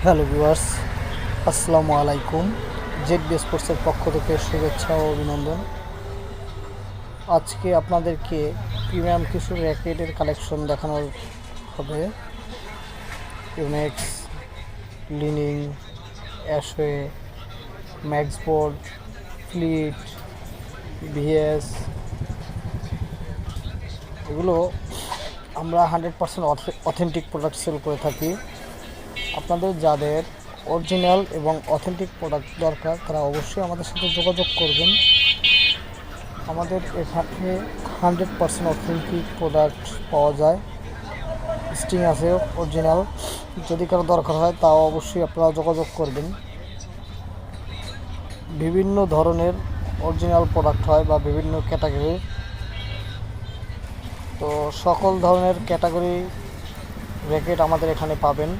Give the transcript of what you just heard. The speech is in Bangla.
হ্যালো ভিউয়ার্স, আসসালামু আলাইকুম। জেড বি স্পোর্টসের পক্ষ থেকে শুভেচ্ছা ও অভিনন্দন। আজকে আপনাদেরকে প্রিমিয়াম কিছু র্যাকেটের কালেকশন দেখানো হবে। ইউনেক্স, লিনিং, অ্যাশওয়ে, ম্যাক্সবোর্ড, ফ্লিট, ভিএস, এগুলো আমরা 100% অথেন্টিক প্রোডাক্ট সেল করে থাকি। আপনাদের যাদের অরিজিনাল এবং অথেন্টিক প্রোডাক্ট দরকার তারা অবশ্যই আমাদের সাথে যোগাযোগ করবেন। আমাদের এখানে 100% অথেন্টিক প্রোডাক্ট পাওয়া যায়। স্টিং আছে অরিজিনাল, যদি কারো দরকার হয় তাও অবশ্যই আপনারা যোগাযোগ করবেন। বিভিন্ন ধরনের অরিজিনাল প্রোডাক্ট হয় বা বিভিন্ন ক্যাটাগরির, তো সকল ধরনের ক্যাটাগরি র্যাকেট আমাদের এখানে পাবেন।